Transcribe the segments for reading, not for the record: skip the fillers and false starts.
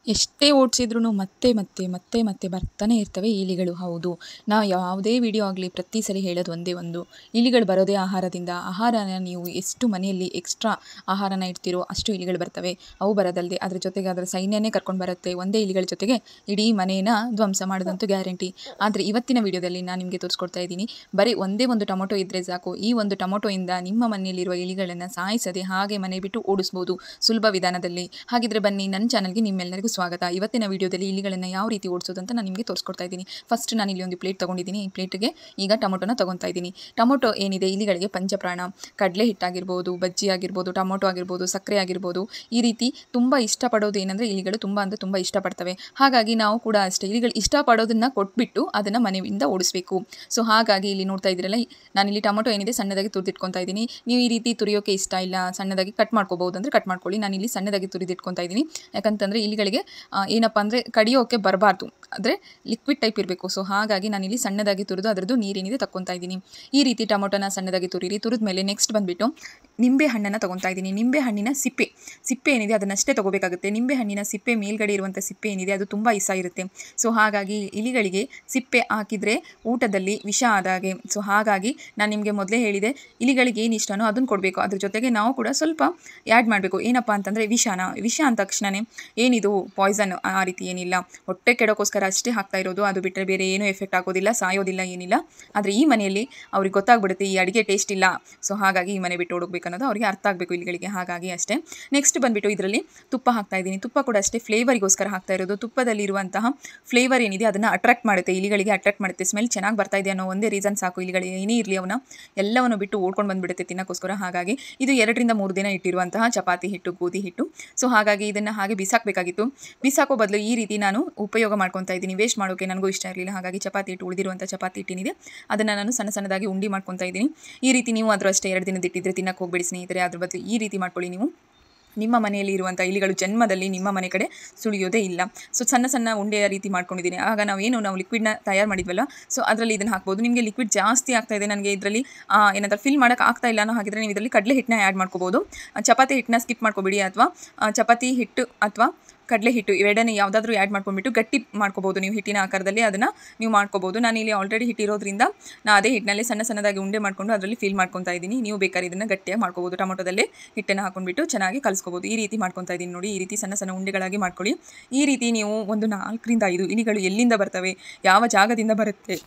ಎಷ್ಟೇ ಓಡಿಸಿದ್ರೂ ಮತ್ತೆ ಮತ್ತೆ ಮತ್ತೆ ಮತ್ತೆ ಬರ್ತಾನೆ ಇರ್ತವೆ ಇಲಿಗಳು. ಹೌದು, ನಾವು ಯಾವುದೇ ವಿಡಿಯೋ ಆಗಲಿ ಪ್ರತಿ ಸರಿ ಹೇಳೋದು ಒಂದೇ ಒಂದು, ಇಲಿಗಳು ಬರೋದೇ ಆಹಾರದಿಂದ. ಆಹಾರನ ನೀವು ಎಷ್ಟು ಮನೆಯಲ್ಲಿ ಎಕ್ಸ್ಟ್ರಾ ಆಹಾರನ ಇಡ್ತೀರೋ ಅಷ್ಟು ಇಲಿಗಳು ಬರ್ತವೆ. ಅವು ಬರೋದಲ್ಲದೆ ಅದ್ರ ಜೊತೆಗೆ ಅದರ ಸೈನ್ಯನೇ ಕರ್ಕೊಂಡು ಬರುತ್ತೆ. ಒಂದೇ ಇಲಿಗಳ ಜೊತೆಗೆ ಇಡೀ ಮನೇನ ಧ್ವಂಸ ಮಾಡೋದಂತೂ ಗ್ಯಾರಂಟಿ. ಆದರೆ ಇವತ್ತಿನ ವಿಡಿಯೋದಲ್ಲಿ ನಾನು ನಿಮಗೆ ತೋರಿಸ್ಕೊಡ್ತಾ ಇದ್ದೀನಿ, ಬರೀ ಒಂದೇ ಒಂದು ಟೊಮೊಟೊ ಇದ್ದರೆ ಸಾಕು. ಈ ಒಂದು ಟೊಮೊಟೊಯಿಂದ ನಿಮ್ಮ ಮನೆಯಲ್ಲಿರುವ ಇಲಿಗಳನ್ನು ಸಾಯಿಸದೆ ಹಾಗೆ ಮನೆ ಬಿಟ್ಟು ಓಡಿಸ್ಬೋದು ಸುಲಭ ವಿಧಾನದಲ್ಲಿ. ಹಾಗಿದ್ರೆ ಬನ್ನಿ, ನನ್ನ ಚಾನಲ್ಗೆ ನಿಮ್ಮೆಲ್ಲರಿಗೂ ಸ್ವಾಗತ. ಇವತ್ತಿನ ವಿಡಿಯೋದಲ್ಲಿ ಇಲಿಗಳನ್ನು ಯಾವ ರೀತಿ ಓಡಿಸೋದು ಅಂತ ನಾನು ನಿಮಗೆ ತೋರಿಸ್ಕೊಡ್ತಾ ಇದ್ದೀನಿ. ಫಸ್ಟ್ ನಾನು ಇಲ್ಲಿ ಒಂದು ಪ್ಲೇಟ್ ತೊಗೊಂಡಿದ್ದೀನಿ. ಈ ಪ್ಲೇಟ್ಗೆ ಈಗ ಟೊಮೊಟೊನ ತೊಗೊತಾ ಇದ್ದೀನಿ. ಟೊಮೊಟೊ ಏನಿದೆ ಇಲಿಗಳಿಗೆ ಪಂಚಪ್ರಾಣ. ಕಡಲೆ ಹಿಟ್ಟಾಗಿರ್ಬೋದು, ಬಜ್ಜಿ ಆಗಿರ್ಬೋದು, ಟೊಮೊಟೊ ಆಗಿರ್ಬೋದು, ಸಕ್ಕರೆ ಆಗಿರ್ಬೋದು, ಈ ರೀತಿ ತುಂಬ ಇಷ್ಟಪಡೋದು ಏನಂದರೆ ಇಲಿಗಳು ತುಂಬ ಅಂದರೆ ತುಂಬ ಇಷ್ಟಪಡ್ತವೆ. ಹಾಗಾಗಿ ನಾವು ಕೂಡ ಅಷ್ಟೇ ಇಲಿಗಳು ಇಷ್ಟಪಡೋದನ್ನು ಕೊಟ್ಬಿಟ್ಟು ಅದನ್ನು ಮನೆಯಿಂದ ಓಡಿಸ್ಬೇಕು. ಸೊ ಹಾಗಾಗಿ ಇಲ್ಲಿ ನೋಡ್ತಾ ಇದ್ದೀರಲ್ಲ, ನಾನಿಲ್ಲಿ ಟೊಮೊಟೊ ಏನಿದೆ ಸಣ್ಣದಾಗಿ ತುರಿದಿಟ್ಕೊತಾ ಇದ್ದೀನಿ. ನೀವು ಈ ರೀತಿ ತುರಿಯೋಕೆ ಇಷ್ಟ ಇಲ್ಲ, ಸಣ್ಣದಾಗಿ ಕಟ್ ಮಾಡ್ಕೋಬಹುದು ಅಂದರೆ ಕಟ್ ಮಾಡ್ಕೊಳ್ಳಿ. ನಾನಿಲ್ಲಿ ಸಣ್ಣದಾಗಿ ತುರಿದಿಟ್ಕೊತಾ ಇದ್ದೀನಿ. ಯಾಕಂತಂದರೆ ಇಲಿಗಳಿಗೆ ಏನಪ್ಪ ಅಂದರೆ ಕಡಿಯೋಕೆ ಬರಬಾರ್ದು, ಅಂದರೆ ಲಿಕ್ವಿಡ್ ಟೈಪ್ ಇರಬೇಕು. ಸೊ ಹಾಗಾಗಿ ನಾನಿಲ್ಲಿ ಸಣ್ಣದಾಗಿ ತುರಿದು ಅದರದ್ದು ನೀರೇನಿದೆ ತಗೊತಾ ಇದ್ದೀನಿ. ಈ ರೀತಿ ಟೊಮೊಟೊನ ಸಣ್ಣದಾಗಿ ತುರಿದ ಮೇಲೆ ನೆಕ್ಸ್ಟ್ ಬಂದುಬಿಟ್ಟು ನಿಂಬೆ ಹಣ್ಣನ್ನು ತೊಗೊತಾ ಇದ್ದೀನಿ. ನಿಂಬೆ ಹಣ್ಣಿನ ಸಿಪ್ಪೆ ಏನಿದೆ ಅದನ್ನಷ್ಟೇ ತೊಗೋಬೇಕಾಗುತ್ತೆ. ನಿಂಬೆ ಹಣ್ಣಿನ ಸಿಪ್ಪೆ ಮೇಲ್ಗಡೆ ಇರುವಂಥ ಸಿಪ್ಪೆ ಏನಿದೆ ಅದು ತುಂಬ ಇಷ್ಟ ಇರುತ್ತೆ. ಸೊ ಹಾಗಾಗಿ ಇಲಿಗಳಿಗೆ ಸಿಪ್ಪೆ ಹಾಕಿದರೆ ಊಟದಲ್ಲಿ ವಿಷ ಆದಾಗೆ. ಸೊ ಹಾಗಾಗಿ ನಾನು ನಿಮಗೆ ಮೊದಲೇ ಹೇಳಿದೆ, ಇಲಿಗಳಿಗೆ ಏನು ಇಷ್ಟನೋ ಅದನ್ನು ಕೊಡಬೇಕು. ಅದ್ರ ಜೊತೆಗೆ ನಾವು ಕೂಡ ಸ್ವಲ್ಪ ಆ್ಯಡ್ ಮಾಡಬೇಕು. ಏನಪ್ಪ ಅಂತಂದರೆ ವಿಷ ಅಂದ ತಕ್ಷಣವೇ ಏನಿದು ಪಾಯ್ಸನ್ ಆ ರೀತಿ ಏನಿಲ್ಲ, ಹೊಟ್ಟೆ ಕೆಡೋಕ್ಕೋಸ್ಕರ ಅಷ್ಟೇ ಹಾಕ್ತಾ ಇರೋದು. ಅದು ಬಿಟ್ಟರೆ ಬೇರೆ ಏನೂ ಎಫೆಕ್ಟ್ ಆಗೋದಿಲ್ಲ, ಸಾಯೋದಿಲ್ಲ, ಏನಿಲ್ಲ. ಆದರೆ ಈ ಮನೆಯಲ್ಲಿ ಅವ್ರಿಗೆ ಗೊತ್ತಾಗ್ಬಿಡುತ್ತೆ ಈ ಅಡುಗೆ ಟೇಸ್ಟ್ ಇಲ್ಲ. ಸೊ ಹಾಗಾಗಿ ಈ ಮನೆ ಬಿಟ್ಟು ಓಡೋಗ್ಬೇಕು ಅನ್ನೋದು ಅವ್ರಿಗೆ ಅರ್ಥ ಆಗಬೇಕು ಇಲಿಗಳಿಗೆ. ಹಾಗಾಗಿ ಅಷ್ಟೇ. ನೆಕ್ಸ್ಟ್ ಬಂದುಬಿಟ್ಟು ಇದರಲ್ಲಿ ತುಪ್ಪ ಹಾಕ್ತಾ ಇದ್ದೀನಿ. ತುಪ್ಪ ಕೂಡ ಅಷ್ಟೇ ಫ್ಲೇವರಿಗೋಸ್ಕರ ಹಾಕ್ತಾ ಇರೋದು. ತುಪ್ಪದಲ್ಲಿರುವಂತಹ ಫ್ಲೇವರ್ ಏನಿದೆ ಅದನ್ನು ಅಟ್ರಾಕ್ಟ್ ಮಾಡುತ್ತೆ, ಇಲಿಗಳಿಗೆ ಅಟ್ರಾಕ್ಟ್ ಮಾಡುತ್ತೆ. ಸ್ಮೆಲ್ ಚೆನ್ನಾಗಿ ಬರ್ತಾ ಇದೆ ಅನ್ನೋ ಒಂದೇ ರೀಸನ್ ಸಾಕು, ಇಲಿಗಳಿಗೆ ಏನೇ ಇರಲಿ ಅವನ್ನ ಎಲ್ಲವನ್ನು ಬಿಟ್ಟು ಓಡ್ಕೊಂಡು ಬಂದುಬಿಡುತ್ತೆ ತಿನ್ನೋಕ್ಕೋಸ್ಕರ. ಹಾಗಾಗಿ ಇದು 2 ರಿಂದ 3 ದಿನ ಇಟ್ಟಿರುವಂತಹ ಚಪಾತಿ ಹಿಟ್ಟು, ಗೋಧಿ ಹಿಟ್ಟು. ಸೊ ಹಾಗಾಗಿ ಇದನ್ನು ಹಾಗೆ ಬಿಸಾಕಬೇಕಾಗಿತ್ತು. ಬಿಸಾಕೋ ಬದಲು ಈ ರೀತಿ ನಾನು ಉಪಯೋಗ ಮಾಡ್ಕೊತಾ ಇದ್ದೀನಿ. ವೇಸ್ಟ್ ಮಾಡೋಕ್ಕೆ ನನಗೂ ಇಷ್ಟ ಇರಲಿಲ್ಲ. ಹಾಗಾಗಿ ಚಪಾತಿ ಹಿಟ್ಟು, ಉಳಿದಿರುವಂಥ ಚಪಾತಿ ಹಿಟ್ಟೇನಿದೆ ಅದನ್ನು ನಾನು ಸಣ್ಣದಾಗಿ ಉಂಡಿ ಮಾಡ್ಕೊತಾ ಇದ್ದೀನಿ. ಈ ರೀತಿ ನೀವು ಆದರೂ ಅಷ್ಟೇ 2 ದಿನದ ಇಟ್ಟಿದ್ರೆ ತಿನ್ನಕ್ಕೆ ಹೋಗಬೇಡಿ ಸ್ನೇಹಿತರೆ. ಅದ್ರ ಬದಲು ಈ ರೀತಿ ಮಾಡ್ಕೊಳ್ಳಿ ನೀವು. ನಿಮ್ಮ ಮನೆಯಲ್ಲಿ ಇರುವಂಥ ಇಲಿಗಳು ಜನ್ಮದಲ್ಲಿ ನಿಮ್ಮ ಮನೆ ಕಡೆ ಸುಳಿಯೋದೇ ಇಲ್ಲ. ಸೊ ಸಣ್ಣ ಉಂಡೆಯ ರೀತಿ ಮಾಡ್ಕೊಂಡಿದ್ದೀನಿ. ಆಗ ನಾವು ಲಿಕ್ವಿಡ್ನ ತಯಾರು ಮಾಡಿದ್ವಲ್ಲ, ಸೊ ಅದರಲ್ಲಿ ಇದನ್ನು ಹಾಕ್ಬೋದು. ನಿಮಗೆ ಲಿಕ್ವಿಡ್ ಜಾಸ್ತಿ ಆಗ್ತಾ ಇದೆ, ನನಗೆ ಇದರಲ್ಲಿ ಏನಾದರೂ ಫಿಲ್ ಮಾಡೋಕ್ಕೆ ಆಗ್ತಾ ಇಲ್ಲ ಅನ್ನೋ ಹಾಗಿದ್ರೆ ನೀವು ಇದರಲ್ಲಿ ಕಡಲೆ ಹಿಟ್ಟನ್ನ ಆ್ಯಡ್ ಮಾಡ್ಕೋಬೋದು. ಚಪಾತಿ ಹಿಟ್ಟನ್ನ ಸ್ಕಿಪ್ ಮಾಡ್ಕೊಬೇಡಿ, ಅಥವಾ ಚಪಾತಿ ಹಿಟ್ಟು ಅಥವಾ ಕಡಲೆ ಹಿಟ್ಟು ಇವೆರಡನೇ ಯಾವುದಾದ್ರೂ ಆ್ಯಡ್ ಮಾಡ್ಕೊಂಡ್ಬಿಟ್ಟು ಗಟ್ಟಿ ಮಾಡ್ಕೋಬೋದು. ನೀವು ಹಿಟ್ಟಿನ ಆಕಾರದಲ್ಲಿ ಅದನ್ನು ನೀವು ಮಾಡ್ಕೋಬೋದು. ನಾನು ಇಲ್ಲಿ ಆಲ್ರೆಡಿ ಹಿಟ್ಟಿರೋದ್ರಿಂದ ನಾನು ಅದೇ ಹಿಟ್ಟಿನಲ್ಲಿ ಸಣ್ಣದಾಗಿ ಉಂಡೆ ಮಾಡಿಕೊಂಡು ಅದರಲ್ಲಿ ಫಿಲ್ ಮಾಡ್ಕೊತಾ ಇದ್ದೀನಿ. ನೀವು ಬೇಕಾದ್ರೆ ಇದನ್ನು ಗಟ್ಟಿಯಾಗಿ ಮಾಡ್ಕೋಬೋದು. ಟೊಮೊಟೊದಲ್ಲೇ ಹಿಟ್ಟನ್ನು ಹಾಕೊಂಡ್ಬಿಟ್ಟು ಚೆನ್ನಾಗಿ ಕಲಿಸ್ಕೋಬೋದು. ಈ ರೀತಿ ಮಾಡ್ಕೊತಾ ಇದ್ದೀನಿ ನೋಡಿ. ಈ ರೀತಿ ಸಣ್ಣ ಉಂಡೆಗಳಾಗಿ ಮಾಡ್ಕೊಳ್ಳಿ. ಈ ರೀತಿ ನೀವು ಒಂದು 4 ರಿಂದ 5 ಇಲಿಗಳು ಎಲ್ಲಿಂದ ಬರ್ತವೆ, ಯಾವ ಜಾಗದಿಂದ ಬರುತ್ತೆ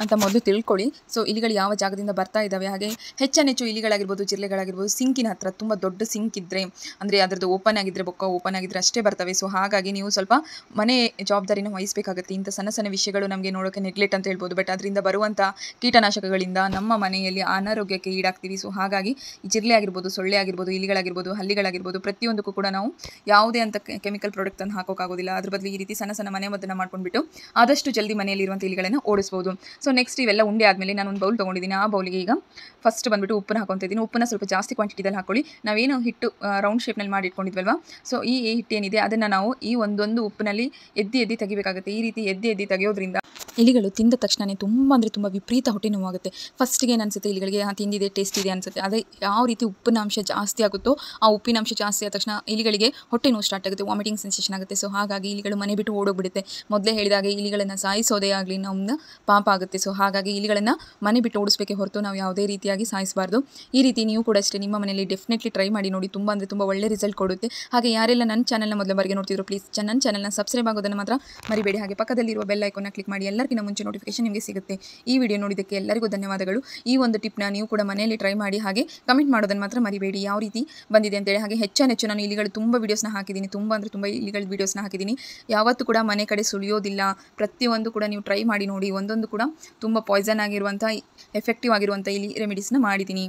ಅಂತ ಮೊದಲು ತಿಳ್ಕೊಳ್ಳಿ. ಸೊ ಇಲಿಗಳು ಯಾವ ಜಾಗದಿಂದ ಬರ್ತಾ ಇದ್ದಾವೆ, ಹಾಗೆ ಹೆಚ್ಚು ಇಲಿಗಳಾಗಿರ್ಬೋದು, ಜಿರಳೆಗಳಾಗಿರ್ಬೋದು ಸಿಂಕಿನ ಹತ್ರ ತುಂಬ ದೊಡ್ಡ ಸಿಂಕ್ ಇದ್ದರೆ, ಅಂದರೆ ಅದರದ್ದು ಓಪನ್ ಆಗಿದ್ದರೆ, ಬೊಕ್ಕ ಓಪನ್ ಆಗಿದ್ದರೆ ಅಷ್ಟೇ ಬರ್ತವೆ. ಸೊ ಹಾಗಾಗಿ ನೀವು ಸ್ವಲ್ಪ ಮನೆ ಜವಾಬ್ದಾರಿನ ವಹಿಸಬೇಕಾಗುತ್ತೆ. ಇಂಥ ಸಣ್ಣ ವಿಷಯಗಳು ನಮಗೆ ನೋಡೋಕ್ಕೆ ನೆಗ್ಲೆಕ್ಟ್ ಅಂತ ಹೇಳ್ಬೋದು, ಬಟ್ ಅದರಿಂದ ಬರುವಂಥ ಕೀಟನಾಶಕಗಳಿಂದ ನಮ್ಮ ಮನೆಯಲ್ಲಿ ಅನಾರೋಗ್ಯಕ್ಕೆ ಈಡಾಗ್ತೀವಿ. ಸೊ ಹಾಗಾಗಿ ಈ ಜಿರಳೆ ಆಗಿರ್ಬೋದು, ಸೊಳ್ಳೆ ಆಗಿರ್ಬೋದು, ಇಲಿಗಳಾಗಿರ್ಬೋದು, ಹಲ್ಲಿಗಳಾಗಿರ್ಬೋದು, ಪ್ರತಿಯೊಂದಕ್ಕೂ ಕೂಡ ನಾವು ಯಾವುದೇ ಅಂತ ಕೆಮಿಕಲ್ ಪ್ರಾಡಕ್ಟ್ ಅನ್ನು ಹಾಕೋಕ್ಕಾಗೋದಿಲ್ಲ. ಅದ್ರ ಬದಲು ಈ ರೀತಿ ಸಣ್ಣ ಮನೆ ಮದ್ದನ್ನು ಮಾಡ್ಕೊಂಡ್ಬಿಟ್ಟು ಆದಷ್ಟು ಜಲ್ದಿ ಮನೆಯಲ್ಲಿರುವಂಥ ಇಲಿಗಳನ್ನು ಓಡಿಸ್ಬೋದು. ಸೊ ನೆಕ್ಸ್ಟ್ ಇವೆಲ್ಲ ಉಂಡೆ ಆದಮೇಲೆ ನಾನು ಒಂದು ಬೌಲ್ ತೊಗೊಂಡಿದ್ದೀನಿ. ಆ ಬೌಲಿಗೆ ಈಗ ಫಸ್ಟ್ ಬಂದುಬಿಟ್ಟು ಉಪ್ಪನ್ನು ಹಾಕೊತಾ ಇದ್ದೀನಿ. ಉಪ್ಪನ್ನು ಸ್ವಲ್ಪ ಜಾಸ್ತಿ ಕ್ವಾಂಟಿಟಿದಲ್ಲಿ ಹಾಕೊಳ್ಳಿ. ನಾವೇನು ಹಿಟ್ಟು ರೌಂಡ್ ಶೇಪ್ನಲ್ಲಿ ಮಾಡಿ ಇಟ್ಕೊಂಡಿದ್ವಲ್ವ, ಸೊ ಈ ಹಿಟ್ಟೇನಿದೆ ಅದನ್ನು ನಾವು ಈ ಒಂದೊಂದು ಉಪ್ಪಿನಲ್ಲಿ ಎದ್ದಿ ತೆಗಿಬೇಕಾಗುತ್ತೆ. ಈ ರೀತಿ ಎದ್ದಿ ತೆಗೆಯೋದ್ರಿಂದ ಇಲಿಗಳು ತಿಂದ ತಕ್ಷಣ ತುಂಬ ವಿಪರೀತ ಹೊಟ್ಟೆ ನೋವಾಗುತ್ತೆ. ಫಸ್ಟಿಗೆ ಏನು ಅನಿಸುತ್ತೆ ಇಲಿಗಳಿಗೆ, ತಿಂದಿದೆ ಟೇಸ್ಟ್ ಇದೆ ಅನಿಸುತ್ತೆ. ಅದೇ ಯಾವ ರೀತಿ ಉಪ್ಪಿನ ಅಂಶ ಜಾಸ್ತಿ ಆಗುತ್ತೋ, ಆ ಉಪ್ಪಿನ ಅಂಶ ಜಾಸ್ತಿ ಆದ ತಕ್ಷಣ ಇಲಿಗಳಿಗೆ ಹೊಟ್ಟೆ ನೋವು ಸ್ಟಾರ್ಟ್ ಆಗುತ್ತೆ, ವಾಮಿಟಿಂಗ್ ಸೆನ್ಸೇಷನ್ ಆಗುತ್ತೆ. ಸೊ ಹಾಗಾಗಿ ಇಲಿಗಳು ಮನೆ ಬಿಟ್ಟು ಓಡೋಗ್ಬಿಡುತ್ತೆ. ಮೊದಲೇ ಹೇಳಿದಾಗೆ ಇಲಿಗಳನ್ನು ಸಾಯಿಸೋದೇ ಆಗಲಿ ನಮ್ಮನ್ನ ಪಾಪ ಆಗುತ್ತೆ. ಸೊ ಹಾಗಾಗಿ ಇಲಿಗಳನ್ನು ಮನೆ ಬಿಟ್ಟು ಓಡಿಸ್ಬೇಕೆ ಹೊರತು ನಾವು ಯಾವುದೇ ರೀತಿಯಾಗಿ ಸಾಯಿಸಬಾರ್ದು. ಈ ರೀತಿ ನೀವು ಕೂಡ ಅಷ್ಟೇ ನಿಮ್ಮ ಮನೆಯಲ್ಲಿ ಡೆಫಿನೆಟ್ಲಿ ಟ್ರೈ ಮಾಡಿ ನೋಡಿ. ತುಂಬ ಒಳ್ಳೆ ರಿಸಲ್ಟ್ ಕೊಡುತ್ತೆ. ಹಾಗೆ ಯಾರೆಲ್ಲ ನನ್ನ ಚಾನಲ್ನ ಮೊದಲ ಬಾರಿಗೆ ನೋಡ್ತಿದ್ರು, ಪ್ಲೀಸ್ ನನ್ನ ಚಾನಲ್ನ ಸಬ್ಸ್ಕ್ರೈಬ್ ಆಗೋದನ್ನು ಮಾತ್ರ ಮರಿಬೇಡಿ. ಹಾಗೆ ಪಕ್ಕದಲ್ಲಿರುವ ಬೆಲ್ ಐಕಾನ್ನ ಕ್ಲಿಕ್ ಮಾಡಿ, ಎಲ್ಲರಿಗಿಂತ ಮುಂಚೆ ನೋಟಿಫಿಕೇಶನ್ ನಿಮಗೆ ಸಿಗುತ್ತೆ. ಈ ವಿಡಿಯೋ ನೋಡಿದ್ದಕ್ಕೆ ಎಲ್ಲರಿಗೂ ಧನ್ಯವಾದಗಳು. ಈ ಒಂದು ಟಿಪ್ನ ನೀವು ಕೂಡ ಮನೆಯಲ್ಲಿ ಟ್ರೈ ಮಾಡಿ, ಹಾಗೆ ಕಮೆಂಟ್ ಮಾಡೋದನ್ನು ಮಾತ್ರ ಮರಿಬೇಡಿ ಯಾವ ರೀತಿ ಬಂದಿದೆ ಅಂತೇಳಿ. ಹಾಗೆ ಹೆಚ್ಚು ನಾನು ಇಲಿಗಳು ತುಂಬ ವೀಡಿಯೋಸ್ನ ಹಾಕಿದ್ದೀನಿ, ತುಂಬ ಇಲಿಗಳ ವೀಡಿಯೋಸ್ನ ಹಾಕಿದ್ದೀನಿ. ಯಾವತ್ತೂ ಕೂಡ ಮನೆ ಕಡೆ ಸುಳಿಯೋದಿಲ್ಲ. ಪ್ರತಿಯೊಂದು ಕೂಡ ನೀವು ಟ್ರೈ ಮಾಡಿ ನೋಡಿ. ಒಂದೊಂದು ಕೂಡ ತುಂಬ ಪಾಯ್ಸನ್ ಆಗಿರುವಂಥ, ಎಫೆಕ್ಟಿವ್ ಆಗಿರುವಂಥ ಇಲಿ ರೆಮಿಡೀಸ್ನ ಮಾಡಿದ್ದೀನಿ.